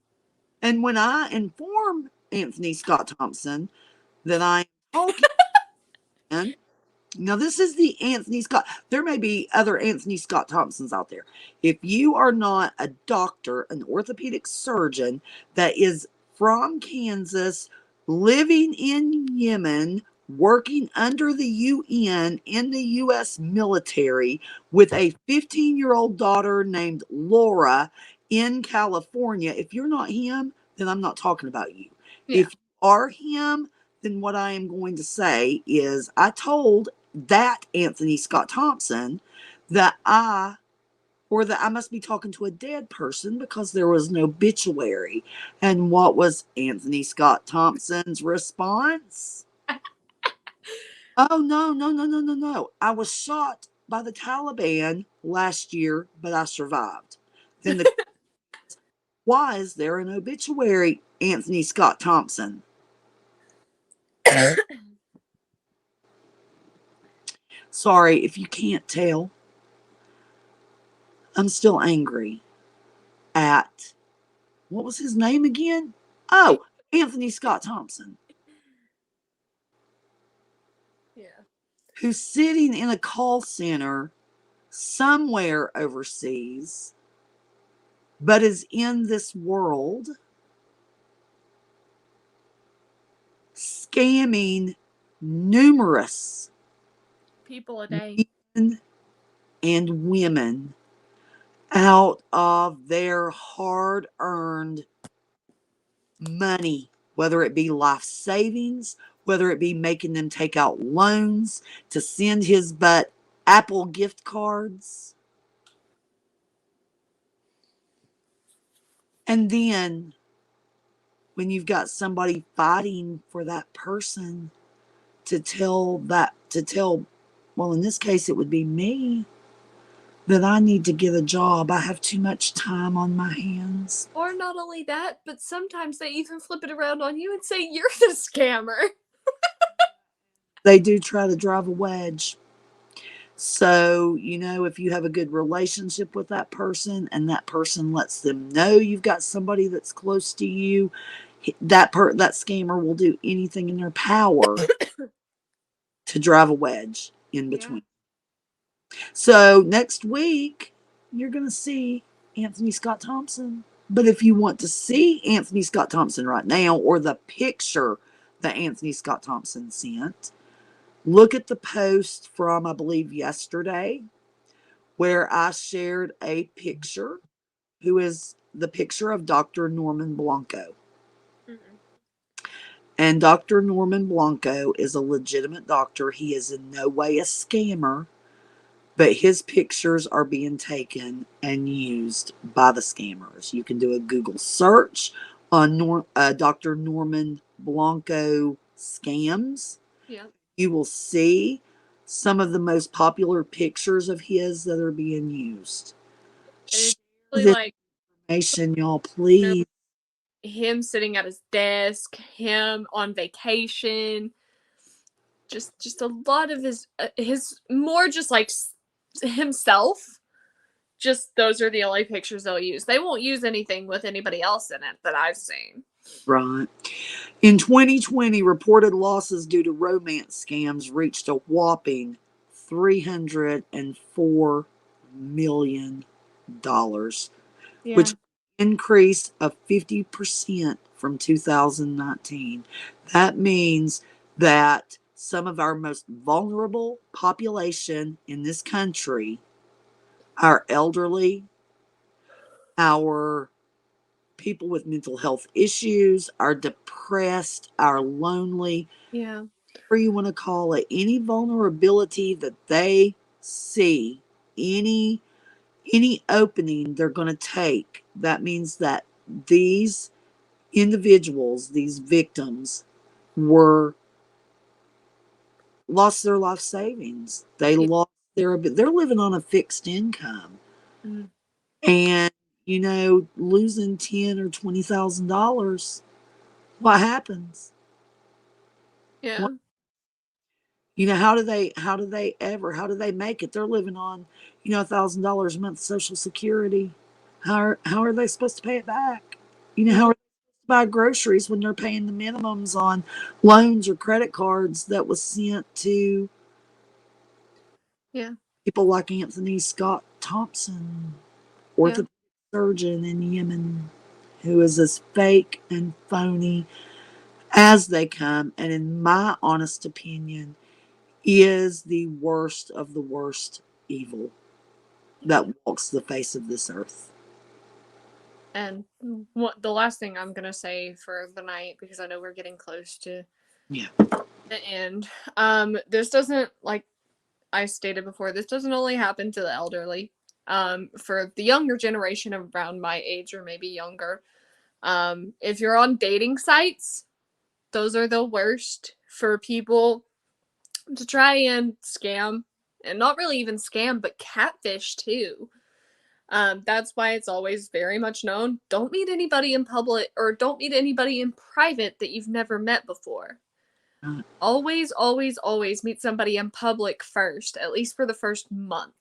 And when I inform Anthony Scott Thompson that I'm talking, now, this is the Anthony Scott. There may be other Anthony Scott Thompsons out there. If you are not a doctor, an orthopedic surgeon that is from Kansas, living in Yemen, working under the UN in the U.S. military with a 15-year-old daughter named Laura in California, if you're not him, then I'm not talking about you. Yeah. If you are him, then what I am going to say is I told that Anthony Scott Thompson that I must be talking to a dead person because there was no obituary. And what was Anthony Scott Thompson's response? Oh, no, no, no, no, no, no. I was shot by the Taliban last year, but I survived. Then why is there an obituary, Anthony Scott Thompson? Sorry if you can't tell. I'm still angry at, what was his name again? Oh, Anthony Scott Thompson. Yeah. Who's sitting in a call center somewhere overseas, but is in this world scamming numerous people a day men and women out of their hard-earned money, whether it be life savings, whether it be making them take out loans to send his butt Apple gift cards. And then when you've got somebody fighting for that person well, in this case, it would be me, that I need to get a job. I have too much time on my hands. Or not only that, but sometimes they even flip it around on you and say you're the scammer. They do try to drive a wedge. So, if you have a good relationship with that person and that person lets them know you've got somebody that's close to you, that scammer will do anything in their power to drive a wedge in between. Yeah. So next week, you're going to see Anthony Scott Thompson. But if you want to see Anthony Scott Thompson right now, or the picture that Anthony Scott Thompson sent, look at the post from, I believe, yesterday, where I shared a picture, who is the picture of Dr. Norman Blanco. And Dr. Norman Blanco is a legitimate doctor. He is in no way a scammer, but his pictures are being taken and used by the scammers. You can do a Google search on Dr. Norman Blanco scams. Yeah. You will see some of the most popular pictures of his that are being used. And it's Share really this like, information, y'all, you know, please. him sitting at his desk, him on vacation, just a lot of his more just like himself. Just those are the only pictures they'll use. They won't use anything with anybody else in it that I've seen. Right. In 2020, reported losses due to romance scams reached a whopping $304 million, which Yeah. increase of 50% from 2019. That means that some of our most vulnerable population in this country, our elderly, our people with mental health issues, our depressed, our lonely, Yeah. whatever you want to call it, any vulnerability that they see, any any opening they're going to take, that means that these individuals, these victims, were lost their life savings. They Yeah. lost they're living on a fixed income. Mm. And losing $10,000 or $20,000, what happens? Yeah. What, how do they make it? They're living on, $1,000 a month Social Security. How are they supposed to pay it back? How Yeah. are they buy groceries when they're paying the minimums on loans or credit cards that was sent to Yeah. people like Anthony Scott Thompson, Yeah. orthopedic surgeon in Yemen, who is as fake and phony as they come, and in my honest opinion, is the worst of the worst evil that walks the face of this earth. And what the last thing I'm gonna say for the night, because I know we're getting close to Yeah. the end. This doesn't, like I stated before, this doesn't only happen to the elderly. For the younger generation around my age or maybe younger, if you're on dating sites, those are the worst for people to try and scam, and not really even scam, but catfish too. That's why it's always very much known, don't meet anybody in public or don't meet anybody in private that you've never met before. Uh, Always, always, always meet somebody in public first, at least for the first month.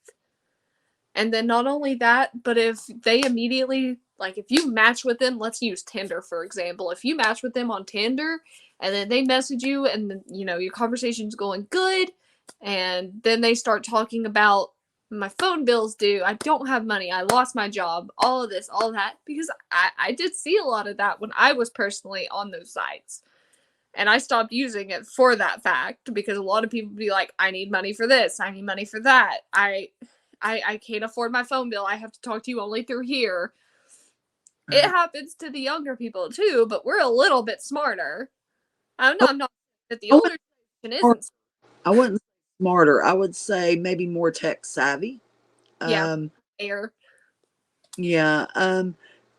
And then not only that, but if they immediately, like if you match with them, let's use Tinder for example. If you match with them on Tinder and then they message you and your conversation's going good, and then they start talking about my phone bill's due, I don't have money, I lost my job, all of this, all that, because I did see a lot of that when I was personally on those sites. And I stopped using it for that fact because a lot of people be like, I need money for this, I need money for that. I can't afford my phone bill. I have to talk to you only through here. It happens to the younger people too, but we're a little bit smarter. I'm not that the I wouldn't, older generation isn't. I wouldn't say smarter. I would say maybe more tech savvy. Yeah, Um, air. yeah.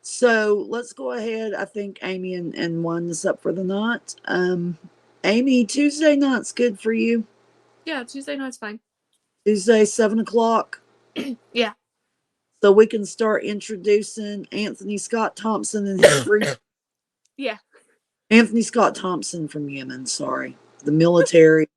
So let's go ahead. I think Amy and wind this up for the night. Amy, Tuesday night's good for you. Yeah, Tuesday night's fine. Tuesday, 7 o'clock. Yeah, So we can start introducing Anthony Scott Thompson and his three. yeah, Anthony Scott Thompson from Yemen, sorry. The military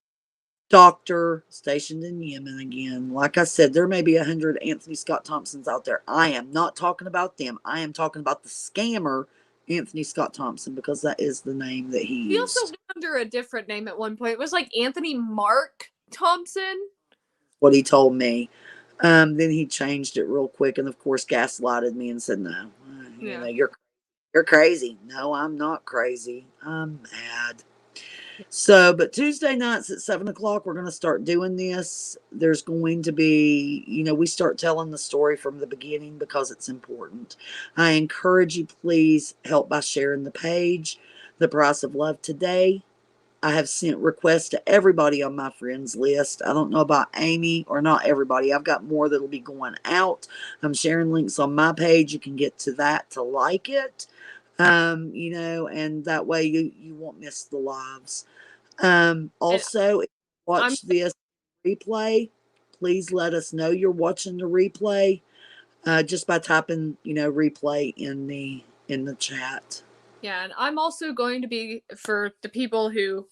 doctor stationed in Yemen again. Like I said, there may be 100 Anthony Scott Thompsons out there. I am not talking about them. I am talking about the scammer, Anthony Scott Thompson, because that is the name that he he also used. went under a different name at one point. It was like Anthony Mark Thompson. What he told me. Then he changed it real quick and, of course, gaslighted me and said, no, Yeah. you're crazy. No, I'm not crazy. I'm mad. So, but Tuesday nights at 7 o'clock, we're going to start doing this. There's going to be, we start telling the story from the beginning because it's important. I encourage you, please help by sharing the page. The Price of Love today. I have sent requests to everybody on my friends list. I don't know about Amy or not everybody. I've got more that'll be going out. I'm sharing links on my page. You can get to that to like it. And that way you won't miss the lives. And Also, if you I'm watch this replay, please let us know you're watching the replay. just by typing, replay in the chat. Yeah, and I'm also going to be, for the people who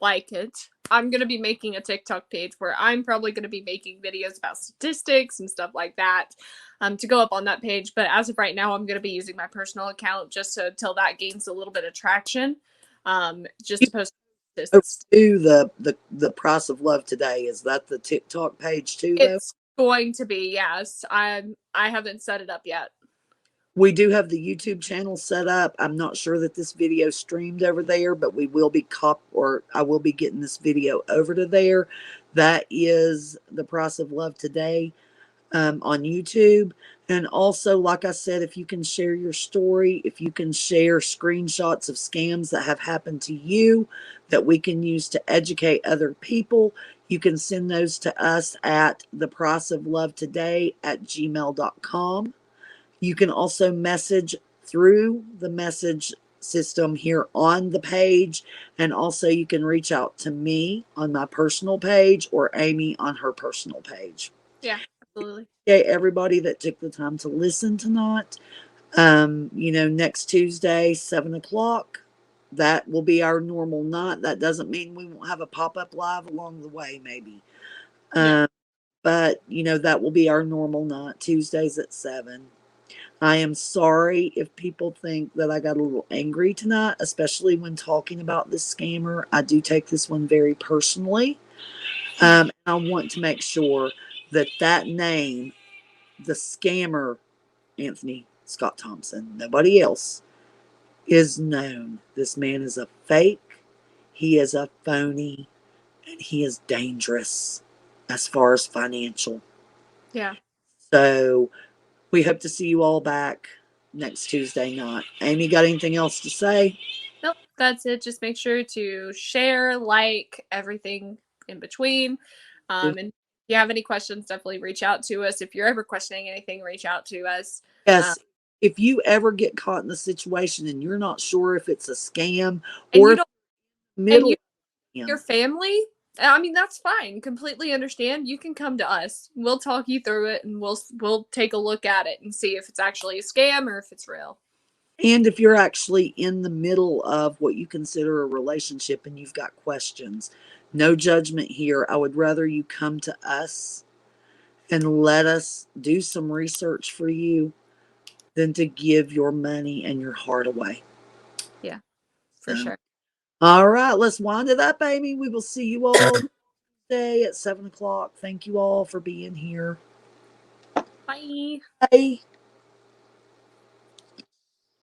like it, I'm going to be making a TikTok page where I'm probably going to be making videos about statistics and stuff like that, to go up on that page. But as of right now, I'm going to be using my personal account just until that gains a little bit of traction, just to post statistics. Do the price of love today, is that the TikTok page too, though? It's going to be, yes. I haven't set it up yet. We do have the YouTube channel set up. I'm not sure that this video streamed over there, but we will be I will be getting this video over to there. That is the price of love today, on YouTube. And also, like I said, if you can share your story, if you can share screenshots of scams that have happened to you that we can use to educate other people, you can send those to us at thepriceoflovetoday@gmail.com. You can also message through the message system here on the page. And also you can reach out to me on my personal page or Amy on her personal page. Yeah, absolutely. Okay, everybody that took the time to listen tonight. Next Tuesday, 7 o'clock, that will be our normal night. That doesn't mean we won't have a pop-up live along the way, maybe. Yeah. But that will be our normal night, Tuesdays at 7. I am sorry if people think that I got a little angry tonight, especially when talking about this scammer. I do take this one very personally. I want to make sure that name, the scammer, Anthony Scott Thompson, nobody else, is known. This man is a fake. He is a phony. And he is dangerous as far as financial. Yeah. So we hope to see you all back next Tuesday night. Amy, got anything else to say? Nope, that's it. Just make sure to share, like, everything in between. And if you have any questions, definitely reach out to us. If you're ever questioning anything, reach out to us. Yes. If you ever get caught in the situation and you're not sure if it's a scam and or you don't, middle, your family, I mean, that's fine. Completely understand. You can come to us. We'll talk you through it, and we'll take a look at it and see if it's actually a scam or if it's real. and if you're actually in the middle of what you consider a relationship and you've got questions, no judgment here. I would rather you come to us and let us do some research for you than to give your money and your heart away. Yeah, for sure. All right, let's wind it up, Amy. We will see you all today at 7 o'clock. Thank you all for being here. Bye. Bye.